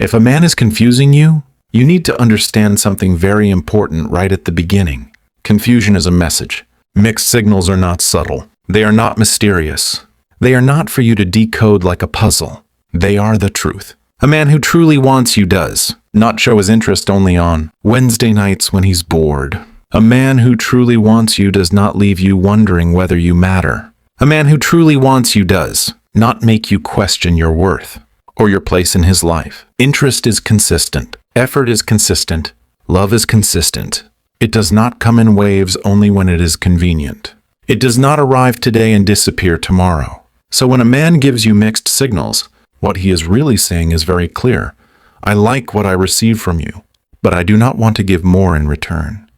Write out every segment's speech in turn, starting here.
If a man is confusing you, you need to understand something very important right at the beginning. Confusion is a message. Mixed signals are not subtle. They are not mysterious. They are not for you to decode like a puzzle. They are the truth. A man who truly wants you does not show his interest only on Wednesday nights when he's bored. A man who truly wants you does not leave you wondering whether you matter. A man who truly wants you does not make you question your worth or your place in his life. Interest is consistent. Effort is consistent. Love is consistent. It does not come in waves only when it is convenient. It does not arrive today and disappear tomorrow. So when a man gives you mixed signals, what he is really saying is very clear. I like what I receive from you, but I do not want to give more in return.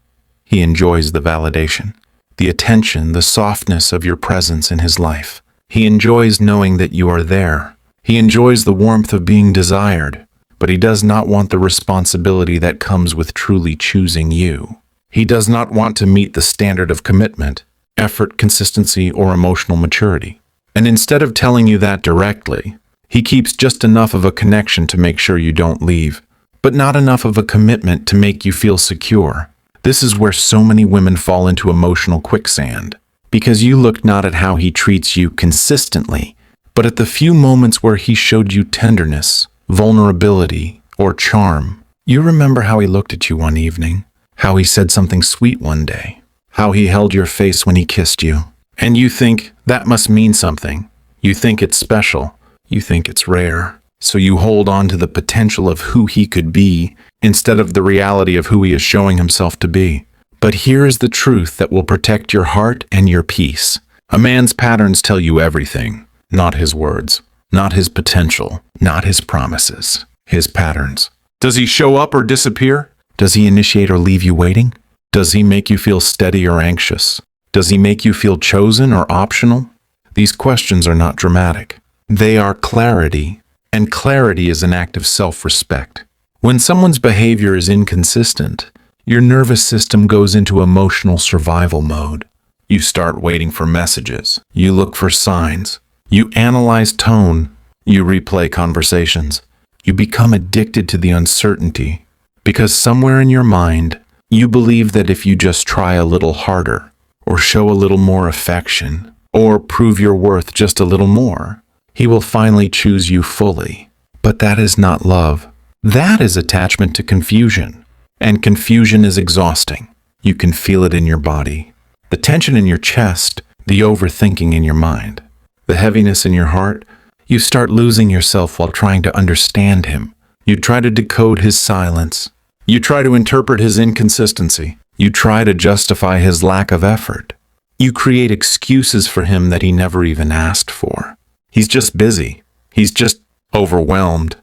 He enjoys the validation, the attention, the softness of your presence in his life. He enjoys knowing that you are there. He enjoys the warmth of being desired, but he does not want the responsibility that comes with truly choosing you. He does not want to meet the standard of commitment, effort, consistency, or emotional maturity. And instead of telling you that directly, he keeps just enough of a connection to make sure you don't leave, but not enough of a commitment to make you feel secure. This is where so many women fall into emotional quicksand, because you look not at how he treats you consistently, but at the few moments where he showed you tenderness, vulnerability, or charm. You remember how he looked at you one evening, how he said something sweet one day, how he held your face when he kissed you, and you think that must mean something. You think it's special. You think it's rare. So you hold on to the potential of who he could be instead of the reality of who he is showing himself to be. But here is the truth that will protect your heart and your peace. A man's patterns tell you everything, not his words, not his potential, not his promises, his patterns. Does he show up or disappear? Does he initiate or leave you waiting? Does he make you feel steady or anxious? Does he make you feel chosen or optional? These questions are not dramatic. They are clarity, and clarity is an act of self-respect. When someone's behavior is inconsistent, your nervous system goes into emotional survival mode. You start waiting for messages. You look for signs. You analyze tone. You replay conversations. You become addicted to the uncertainty, because somewhere in your mind, you believe that if you just try a little harder, or show a little more affection, or prove your worth just a little more, he will finally choose you fully. But that is not love. That is attachment to confusion. And confusion is exhausting. You can feel it in your body. The tension in your chest, the overthinking in your mind, the heaviness in your heart. You start losing yourself while trying to understand him. You try to decode his silence. You try to interpret his inconsistency. You try to justify his lack of effort. You create excuses for him that he never even asked for. He's just busy. He's just overwhelmed.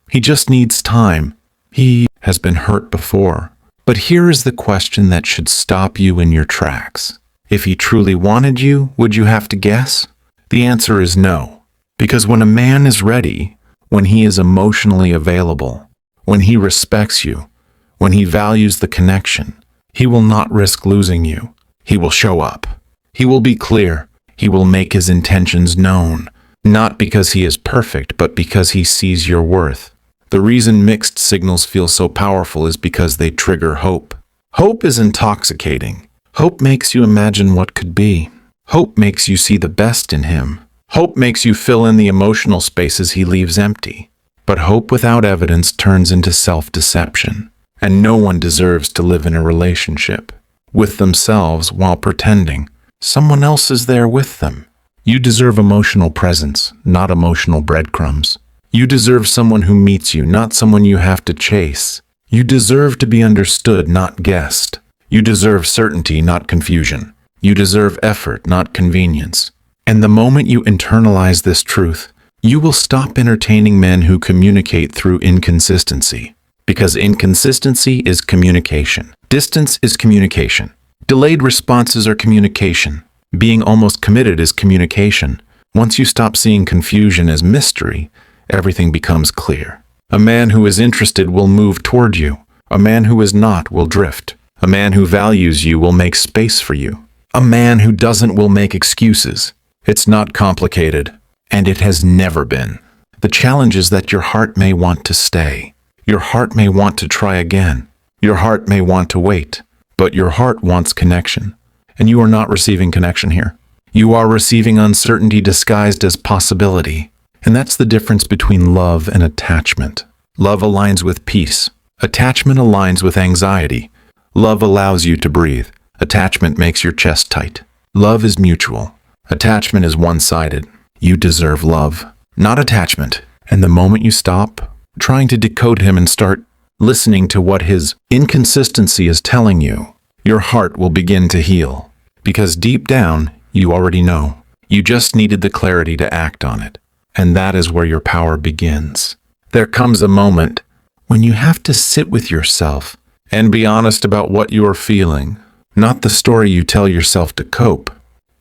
He just needs time. He has been hurt before. But here is the question that should stop you in your tracks. If he truly wanted you, would you have to guess? The answer is no. Because when a man is ready, when he is emotionally available, when he respects you, when he values the connection, he will not risk losing you. He will show up. He will be clear. He will make his intentions known. Not because he is perfect, but because he sees your worth. The reason mixed signals feel so powerful is because they trigger hope. Hope is intoxicating. Hope makes you imagine what could be. Hope makes you see the best in him. Hope makes you fill in the emotional spaces he leaves empty. But hope without evidence turns into self-deception. And no one deserves to live in a relationship with themselves while pretending someone else is there with them. You deserve emotional presence, not emotional breadcrumbs. You deserve someone who meets you, not someone you have to chase. You deserve to be understood, not guessed. You deserve certainty, not confusion. You deserve effort, not convenience. And the moment you internalize this truth, you will stop entertaining men who communicate through inconsistency. Because inconsistency is communication. Distance is communication. Delayed responses are communication. Being almost committed is communication. Once you stop seeing confusion as mystery, everything becomes clear. A man who is interested will move toward you. A man who is not will drift. A man who values you will make space for you. A man who doesn't will make excuses. It's not complicated, and it has never been. The challenge is that your heart may want to stay. Your heart may want to try again. Your heart may want to wait. But your heart wants connection. And you are not receiving connection here. You are receiving uncertainty disguised as possibility. And that's the difference between love and attachment. Love aligns with peace. Attachment aligns with anxiety. Love allows you to breathe. Attachment makes your chest tight. Love is mutual. Attachment is one-sided. You deserve love, not attachment. And the moment you stop trying to decode him and start listening to what his inconsistency is telling you, your heart will begin to heal. Because deep down, you already know. You just needed the clarity to act on it. And that is where your power begins. There comes a moment when you have to sit with yourself and be honest about what you are feeling. Not the story you tell yourself to cope.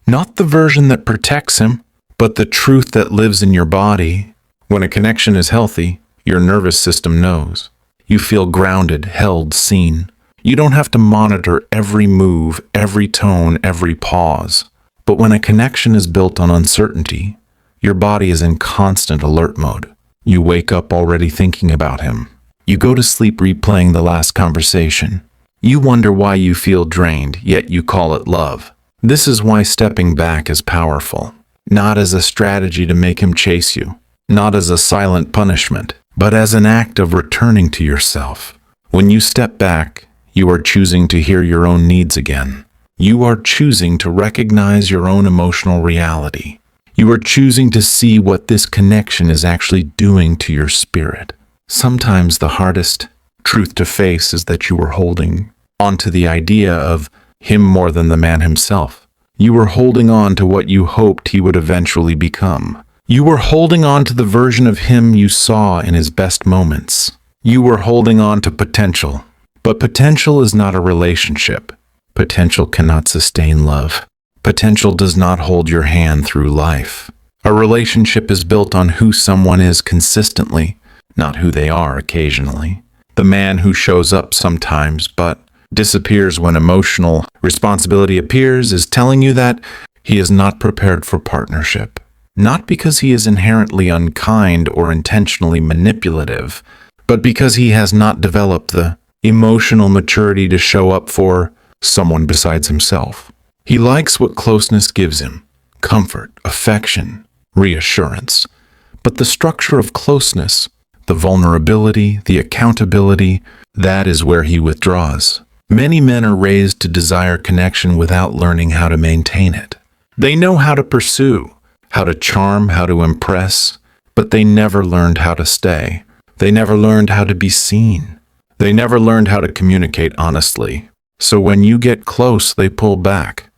Not the version that protects him, but the truth that lives in your body. When a connection is healthy, your nervous system knows. You feel grounded, held, seen. You don't have to monitor every move, every tone, every pause. But when a connection is built on uncertainty, your body is in constant alert mode. You wake up already thinking about him. You go to sleep replaying the last conversation. You wonder why you feel drained, yet you call it love. This is why stepping back is powerful. Not as a strategy to make him chase you. Not as a silent punishment, but as an act of returning to yourself. When you step back, you are choosing to hear your own needs again. You are choosing to recognize your own emotional reality. You are choosing to see what this connection is actually doing to your spirit. Sometimes the hardest truth to face is that you were holding onto the idea of him more than the man himself. You were holding on to what you hoped he would eventually become. You were holding on to the version of him you saw in his best moments. You were holding on to potential. But potential is not a relationship. Potential cannot sustain love. Potential does not hold your hand through life. A relationship is built on who someone is consistently, not who they are occasionally. The man who shows up sometimes but disappears when emotional responsibility appears is telling you that he is not prepared for partnership. Not because he is inherently unkind or intentionally manipulative, but because he has not developed the emotional maturity to show up for someone besides himself. He likes what closeness gives him: comfort, affection, reassurance. But the structure of closeness, the vulnerability, the accountability, that is where he withdraws. Many men are raised to desire connection without learning how to maintain it. They know how to pursue, how to charm, how to impress, but they never learned how to stay. They never learned how to be seen. They never learned how to communicate honestly. So when you get close, they pull back.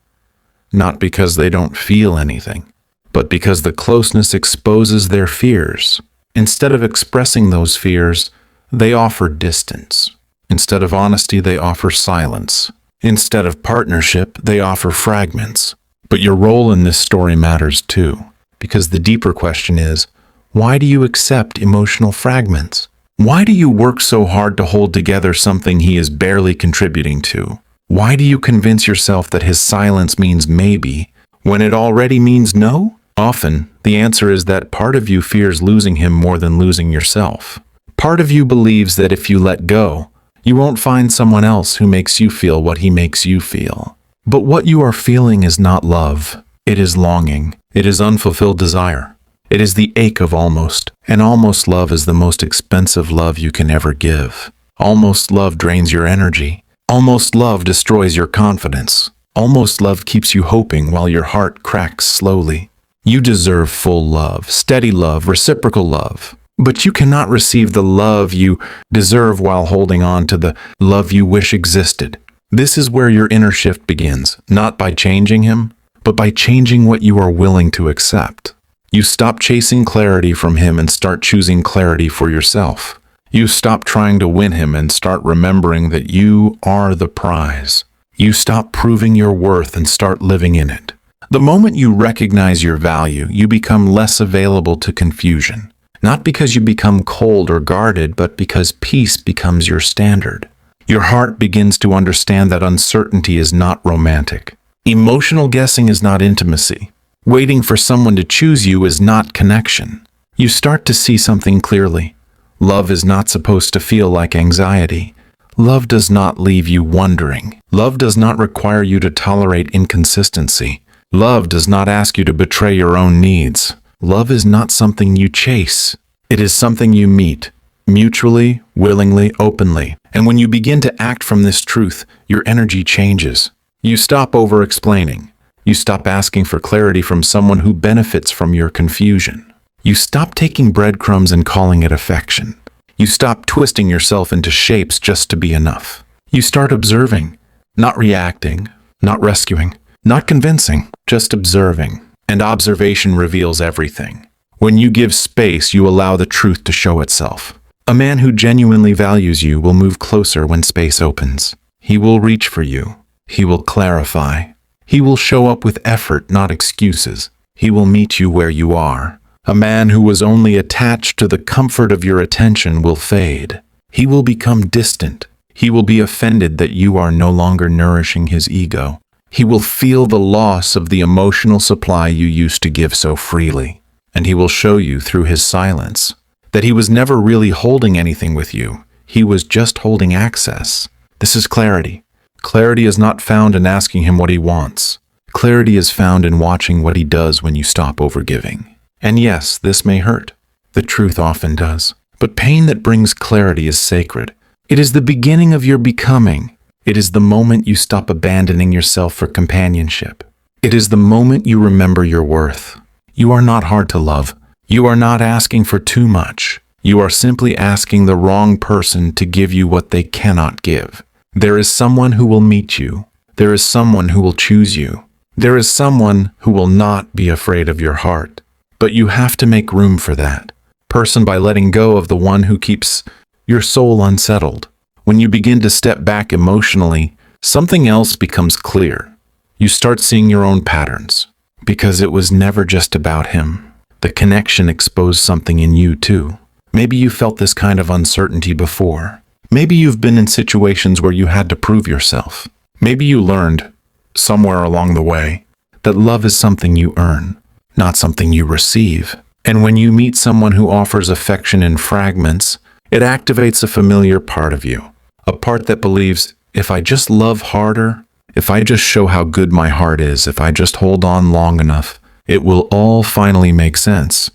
Not because they don't feel anything, but because the closeness exposes their fears. Instead of expressing those fears, they offer distance. Instead of honesty, they offer silence. Instead of partnership, they offer fragments. But your role in this story matters too, because the deeper question is, why do you accept emotional fragments? Why do you work so hard to hold together something he is barely contributing to? Why do you convince yourself that his silence means maybe, when it already means no? Often, the answer is that part of you fears losing him more than losing yourself. Part of you believes that if you let go, you won't find someone else who makes you feel what he makes you feel. But what you are feeling is not love. It is longing. It is unfulfilled desire. It is the ache of almost, and almost love is the most expensive love you can ever give. Almost love drains your energy. Almost love destroys your confidence. Almost love keeps you hoping while your heart cracks slowly. You deserve full love, steady love, reciprocal love. But you cannot receive the love you deserve while holding on to the love you wish existed. This is where your inner shift begins, not by changing him, but by changing what you are willing to accept. You stop chasing clarity from him and start choosing clarity for yourself. You stop trying to win him and start remembering that you are the prize. You stop proving your worth and start living in it. The moment you recognize your value, you become less available to confusion. Not because you become cold or guarded, but because peace becomes your standard. Your heart begins to understand that uncertainty is not romantic. Emotional guessing is not intimacy. Waiting for someone to choose you is not connection. You start to see something clearly. Love is not supposed to feel like anxiety. Love does not leave you wondering. Love does not require you to tolerate inconsistency. Love does not ask you to betray your own needs. Love is not something you chase. It is something you meet, mutually, willingly, openly. And when you begin to act from this truth, your energy changes. You stop over-explaining. You stop asking for clarity from someone who benefits from your confusion. You stop taking breadcrumbs and calling it affection. You stop twisting yourself into shapes just to be enough. You start observing, not reacting, not rescuing, not convincing, just observing. And observation reveals everything. When you give space, you allow the truth to show itself. A man who genuinely values you will move closer when space opens. He will reach for you. He will clarify. He will show up with effort, not excuses. He will meet you where you are. A man who was only attached to the comfort of your attention will fade. He will become distant. He will be offended that you are no longer nourishing his ego. He will feel the loss of the emotional supply you used to give so freely. And he will show you through his silence that he was never really holding anything with you. He was just holding access. This is clarity. Clarity is not found in asking him what he wants. Clarity is found in watching what he does when you stop overgiving. And yes, this may hurt. The truth often does. But pain that brings clarity is sacred. It is the beginning of your becoming. It is the moment you stop abandoning yourself for companionship. It is the moment you remember your worth. You are not hard to love. You are not asking for too much. You are simply asking the wrong person to give you what they cannot give. There is someone who will meet you. There is someone who will choose you. There is someone who will not be afraid of your heart. But you have to make room for that person by letting go of the one who keeps your soul unsettled. When you begin to step back emotionally, something else becomes clear. You start seeing your own patterns, because it was never just about him. The connection exposed something in you too. Maybe you felt this kind of uncertainty before. Maybe you've been in situations where you had to prove yourself. Maybe you learned, somewhere along the way, that love is something you earn, not something you receive. And when you meet someone who offers affection in fragments, it activates a familiar part of you. A part that believes, if I just love harder, if I just show how good my heart is, if I just hold on long enough, it will all finally make sense.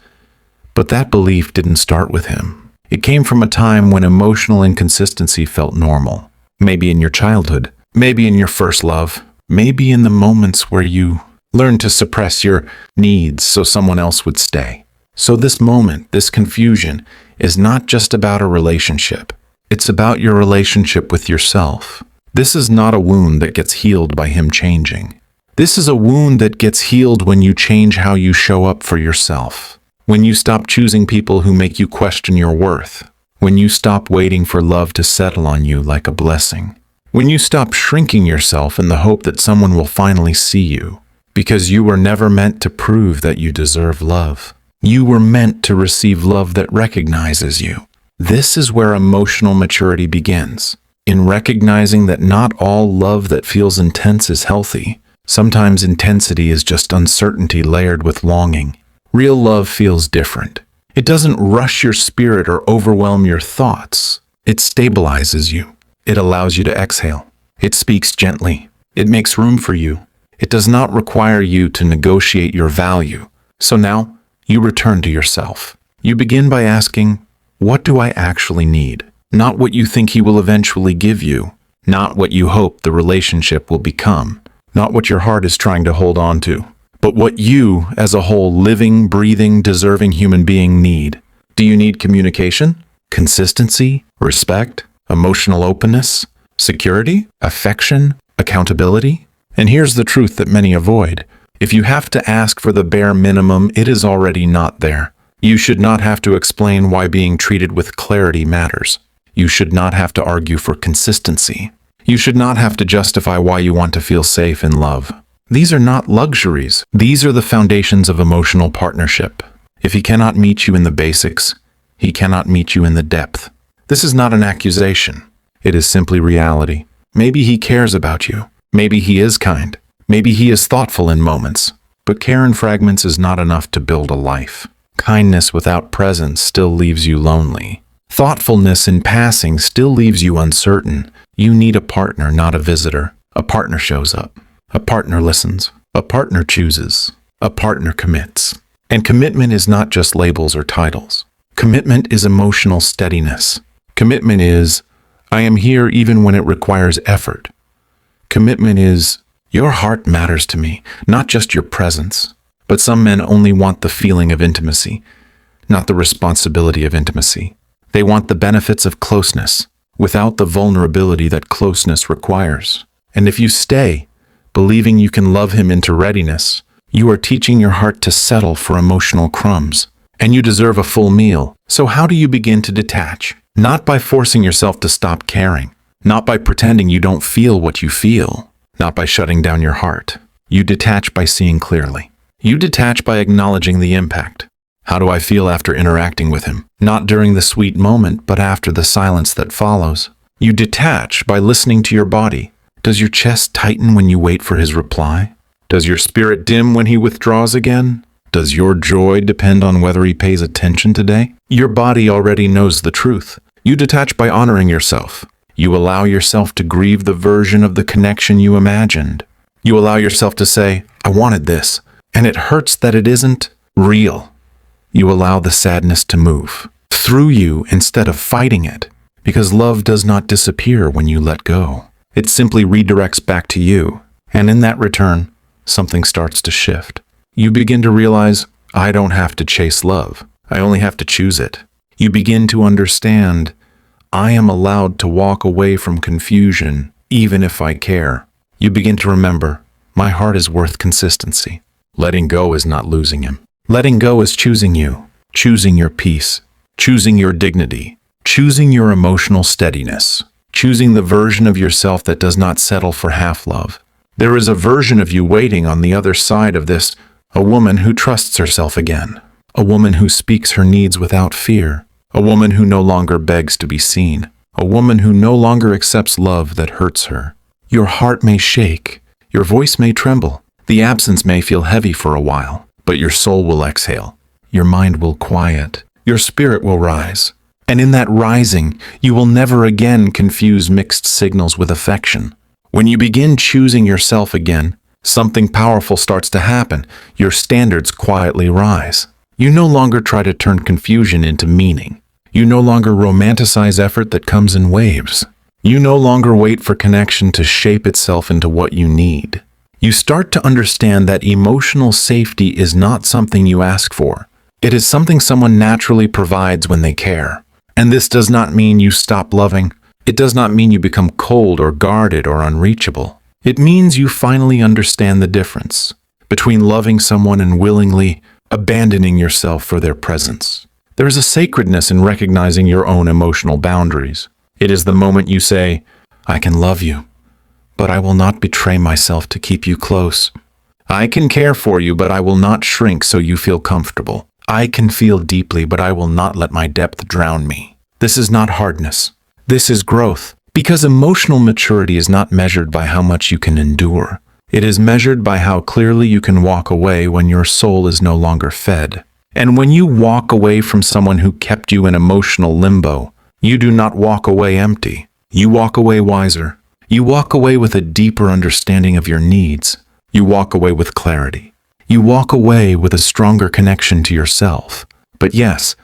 But that belief didn't start with him. It came from a time when emotional inconsistency felt normal. Maybe in your childhood, maybe in your first love, maybe in the moments where you learned to suppress your needs so someone else would stay. So this moment, this confusion, is not just about a relationship. It's about your relationship with yourself. This is not a wound that gets healed by him changing. This is a wound that gets healed when you change how you show up for yourself. When you stop choosing people who make you question your worth. When you stop waiting for love to settle on you like a blessing. When you stop shrinking yourself in the hope that someone will finally see you. Because you were never meant to prove that you deserve love. You were meant to receive love that recognizes you. This is where emotional maturity begins. In recognizing that not all love that feels intense is healthy. Sometimes intensity is just uncertainty layered with longing. Real love feels different. It doesn't rush your spirit or overwhelm your thoughts. It stabilizes you. It allows you to exhale. It speaks gently. It makes room for you. It does not require you to negotiate your value. So now, you return to yourself. You begin by asking, what do I actually need? Not what you think he will eventually give you. Not what you hope the relationship will become. Not what your heart is trying to hold on to. But what you, as a whole living, breathing, deserving human being need. Do you need communication? Consistency? Respect? Emotional openness? Security? Affection? Accountability? And here's the truth that many avoid. If you have to ask for the bare minimum, it is already not there. You should not have to explain why being treated with clarity matters. You should not have to argue for consistency. You should not have to justify why you want to feel safe in love. These are not luxuries. These are the foundations of emotional partnership. If he cannot meet you in the basics, he cannot meet you in the depth. This is not an accusation. It is simply reality. Maybe he cares about you. Maybe he is kind. Maybe he is thoughtful in moments. But care in fragments is not enough to build a life. Kindness without presence still leaves you lonely. Thoughtfulness in passing still leaves you uncertain. You need a partner, not a visitor. A partner shows up. A partner listens. A partner chooses. A partner commits. And commitment is not just labels or titles. Commitment is emotional steadiness. Commitment is, I am here even when it requires effort. Commitment is, your heart matters to me, not just your presence. But some men only want the feeling of intimacy, not the responsibility of intimacy. They want the benefits of closeness, without the vulnerability that closeness requires. And if you stay, believing you can love him into readiness, you are teaching your heart to settle for emotional crumbs. And you deserve a full meal. So how do you begin to detach? Not by forcing yourself to stop caring. Not by pretending you don't feel what you feel. Not by shutting down your heart. You detach by seeing clearly. You detach by acknowledging the impact. How do I feel after interacting with him? Not during the sweet moment, but after the silence that follows. You detach by listening to your body. Does your chest tighten when you wait for his reply? Does your spirit dim when he withdraws again? Does your joy depend on whether he pays attention today? Your body already knows the truth. You detach by honoring yourself. You allow yourself to grieve the version of the connection you imagined. You allow yourself to say, I wanted this, and it hurts that it isn't real. You allow the sadness to move through you instead of fighting it, because love does not disappear when you let go. It simply redirects back to you, and in that return, something starts to shift. You begin to realize, I don't have to chase love. I only have to choose it. You begin to understand, I am allowed to walk away from confusion, even if I care. You begin to remember, my heart is worth consistency. Letting go is not losing him. Letting go is choosing you, choosing your peace, choosing your dignity, choosing your emotional steadiness, choosing the version of yourself that does not settle for half love. There is a version of you waiting on the other side of this, a woman who trusts herself again, a woman who speaks her needs without fear, a woman who no longer begs to be seen, a woman who no longer accepts love that hurts her. Your heart may shake, your voice may tremble, the absence may feel heavy for a while, but your soul will exhale, your mind will quiet, your spirit will rise. And in that rising, you will never again confuse mixed signals with affection. When you begin choosing yourself again, something powerful starts to happen. Your standards quietly rise. You no longer try to turn confusion into meaning. You no longer romanticize effort that comes in waves. You no longer wait for connection to shape itself into what you need. You start to understand that emotional safety is not something you ask for. It is something someone naturally provides when they care. And this does not mean you stop loving. It does not mean you become cold or guarded or unreachable. It means you finally understand the difference between loving someone and willingly abandoning yourself for their presence. There is a sacredness in recognizing your own emotional boundaries. It is the moment you say, I can love you, but I will not betray myself to keep you close. I can care for you, but I will not shrink so you feel comfortable. I can feel deeply, but I will not let my depth drown me. This is not hardness. This is growth. Because emotional maturity is not measured by how much you can endure. It is measured by how clearly you can walk away when your soul is no longer fed. And when you walk away from someone who kept you in emotional limbo, you do not walk away empty. You walk away wiser. You walk away with a deeper understanding of your needs. You walk away with clarity. You walk away with a stronger connection to yourself. But yes,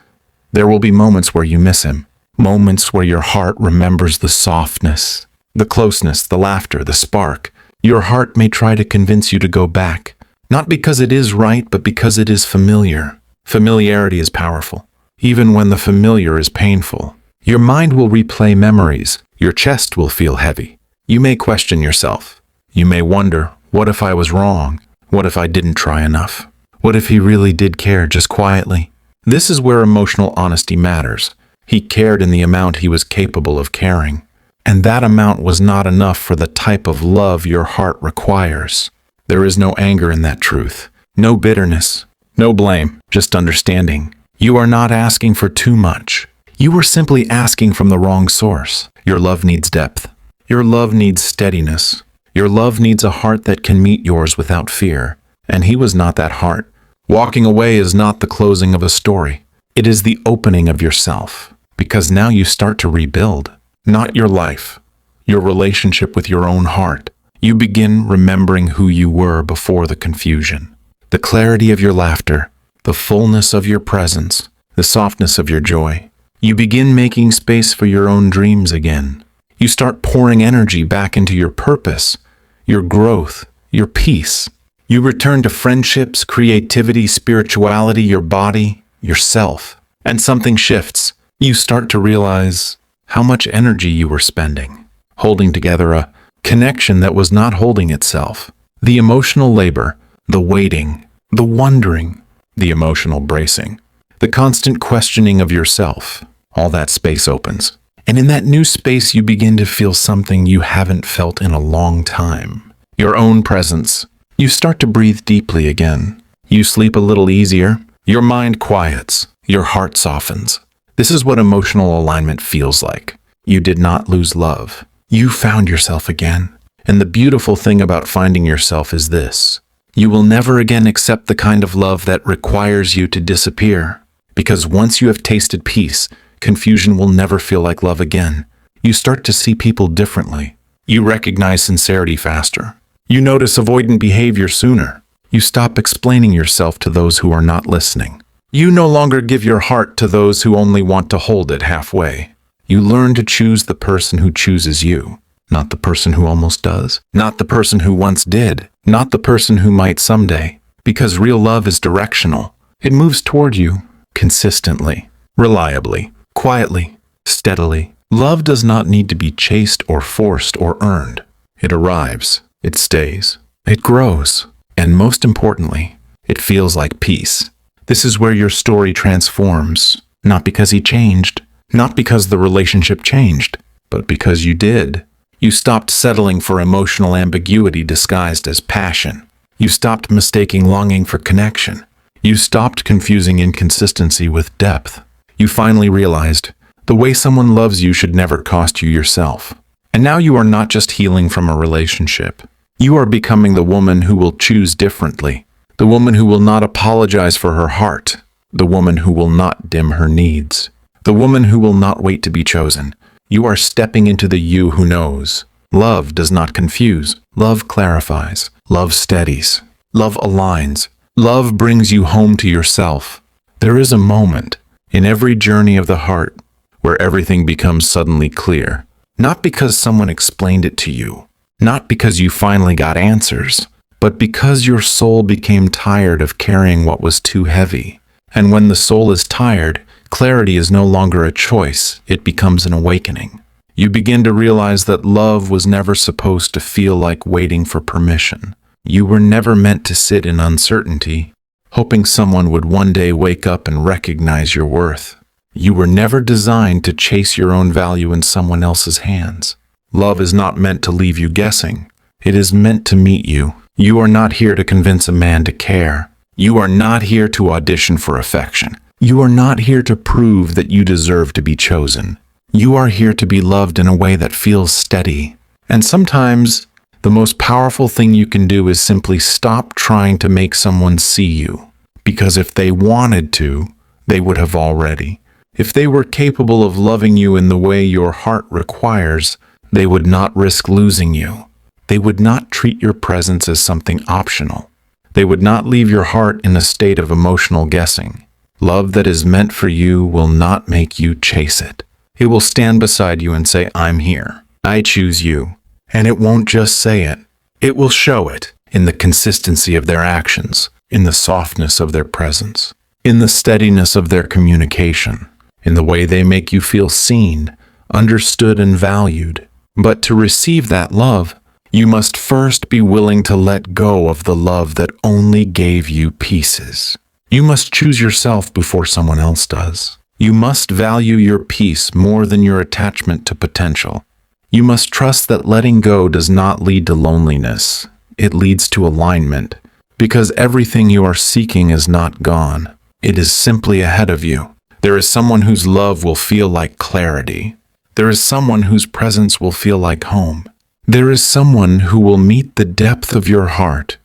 there will be moments where you miss him. Moments where your heart remembers the softness, the closeness, the laughter, the spark. Your heart may try to convince you to go back, not because it is right, but because it is familiar. Familiarity is powerful, even when the familiar is painful. Your mind will replay memories. Your chest will feel heavy. You may question yourself. You may wonder, what if I was wrong? What if I didn't try enough? What if he really did care just quietly? This is where emotional honesty matters. He cared in the amount he was capable of caring, and that amount was not enough for the type of love your heart requires. There is no anger in that truth, no bitterness, no blame, just understanding. You are not asking for too much. You are simply asking from the wrong source. Your love needs depth. Your love needs steadiness. Your love needs a heart that can meet yours without fear, and he was not that heart. Walking away is not the closing of a story. It is the opening of yourself, because now you start to rebuild, not your life, your relationship with your own heart. You begin remembering who you were before the confusion, the clarity of your laughter, the fullness of your presence, the softness of your joy. You begin making space for your own dreams again. You start pouring energy back into your purpose, your growth, your peace. You return to friendships, creativity, spirituality, your body, yourself. And something shifts. You start to realize how much energy you were spending, holding together a connection that was not holding itself. The emotional labor, the waiting, the wondering, the emotional bracing, the constant questioning of yourself. All that space opens. And in that new space, you begin to feel something you haven't felt in a long time. Your own presence. You start to breathe deeply again. You sleep a little easier. Your mind quiets. Your heart softens. This is what emotional alignment feels like. You did not lose love. You found yourself again. And the beautiful thing about finding yourself is this. You will never again accept the kind of love that requires you to disappear. Because once you have tasted peace, confusion will never feel like love again. You start to see people differently. You recognize sincerity faster. You notice avoidant behavior sooner. You stop explaining yourself to those who are not listening. You no longer give your heart to those who only want to hold it halfway. You learn to choose the person who chooses you, not the person who almost does, not the person who once did, not the person who might someday. Because real love is directional. It moves toward you consistently, reliably, quietly, steadily. Love does not need to be chased or forced or earned. It arrives. It stays. It grows. And most importantly, it feels like peace. This is where your story transforms, not because he changed, not because the relationship changed, but because you did. You stopped settling for emotional ambiguity disguised as passion. You stopped mistaking longing for connection. You stopped confusing inconsistency with depth. You finally realized the way someone loves you should never cost you yourself. And now you are not just healing from a relationship. You are becoming the woman who will choose differently, the woman who will not apologize for her heart, the woman who will not dim her needs, the woman who will not wait to be chosen. You are stepping into the you who knows. Love does not confuse. Love clarifies. Love steadies. Love aligns. Love brings you home to yourself. There is a moment in every journey of the heart where everything becomes suddenly clear. Not because someone explained it to you, not because you finally got answers, but because your soul became tired of carrying what was too heavy. And when the soul is tired, clarity is no longer a choice, it becomes an awakening. You begin to realize that love was never supposed to feel like waiting for permission. You were never meant to sit in uncertainty, hoping someone would one day wake up and recognize your worth. You were never designed to chase your own value in someone else's hands. Love is not meant to leave you guessing. It is meant to meet you. You are not here to convince a man to care. You are not here to audition for affection. You are not here to prove that you deserve to be chosen. You are here to be loved in a way that feels steady. And sometimes, the most powerful thing you can do is simply stop trying to make someone see you. Because if they wanted to, they would have already. If they were capable of loving you in the way your heart requires, they would not risk losing you. They would not treat your presence as something optional. They would not leave your heart in a state of emotional guessing. Love that is meant for you will not make you chase it. It will stand beside you and say, I'm here. I choose you. And it won't just say it. It will show it in the consistency of their actions, in the softness of their presence, in the steadiness of their communication, in the way they make you feel seen, understood, and valued. But to receive that love, you must first be willing to let go of the love that only gave you pieces. You must choose yourself before someone else does. You must value your peace more than your attachment to potential. You must trust that letting go does not lead to loneliness. It leads to alignment, because everything you are seeking is not gone. It is simply ahead of you. There is someone whose love will feel like clarity. There is someone whose presence will feel like home. There is someone who will meet the depth of your heart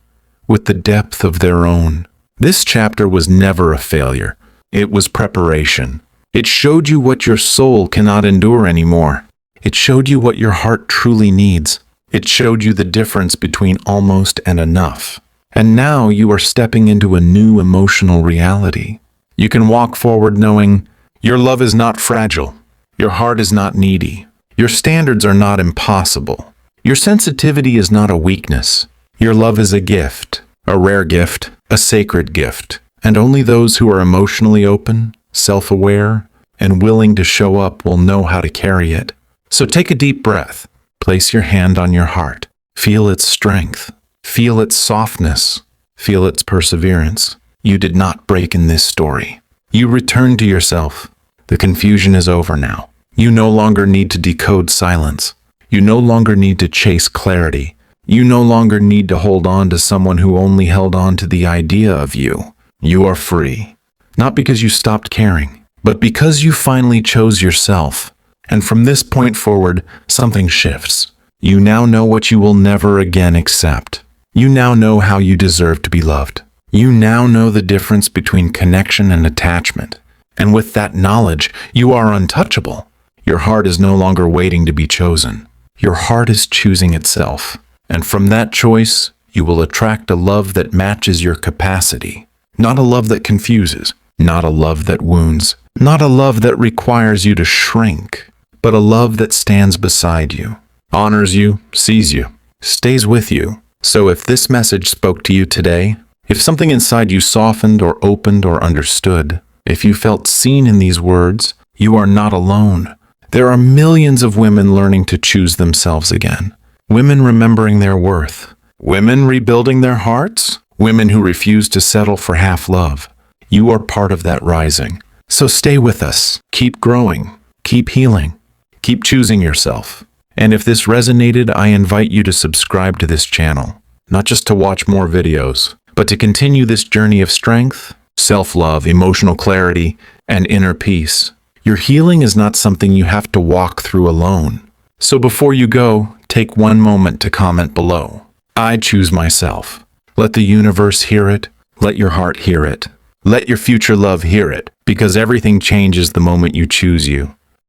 with the depth of their own. This chapter was never a failure. It was preparation. It showed you what your soul cannot endure anymore. It showed you what your heart truly needs. It showed you the difference between almost and enough. And now you are stepping into a new emotional reality. You can walk forward knowing your love is not fragile. Your heart is not needy. Your standards are not impossible. Your sensitivity is not a weakness. Your love is a gift, a rare gift, a sacred gift. And only those who are emotionally open, self-aware, and willing to show up will know how to carry it. So take a deep breath. Place your hand on your heart. Feel its strength. Feel its softness. Feel its perseverance. You did not break in this story. You returned to yourself. The confusion is over now. You no longer need to decode silence. You no longer need to chase clarity. You no longer need to hold on to someone who only held on to the idea of you. You are free. Not because you stopped caring, but because you finally chose yourself. And from this point forward, something shifts. You now know what you will never again accept. You now know how you deserve to be loved. You now know the difference between connection and attachment. And with that knowledge, you are untouchable. Your heart is no longer waiting to be chosen. Your heart is choosing itself. And from that choice, you will attract a love that matches your capacity. Not a love that confuses. Not a love that wounds. Not a love that requires you to shrink. But a love that stands beside you, honors you, sees you, stays with you. So if this message spoke to you today, if something inside you softened or opened or understood, if you felt seen in these words, you are not alone. There are millions of women learning to choose themselves again. Women remembering their worth. Women rebuilding their hearts. Women who refuse to settle for half love. You are part of that rising. So stay with us. Keep growing. Keep healing. Keep choosing yourself. And if this resonated, I invite you to subscribe to this channel. Not just to watch more videos, but to continue this journey of strength, self-love, emotional clarity, and inner peace. Your healing is not something you have to walk through alone. So before you go, take one moment to comment below. I choose myself. Let the universe hear it. Let your heart hear it. Let your future love hear it, because everything changes the moment you choose you.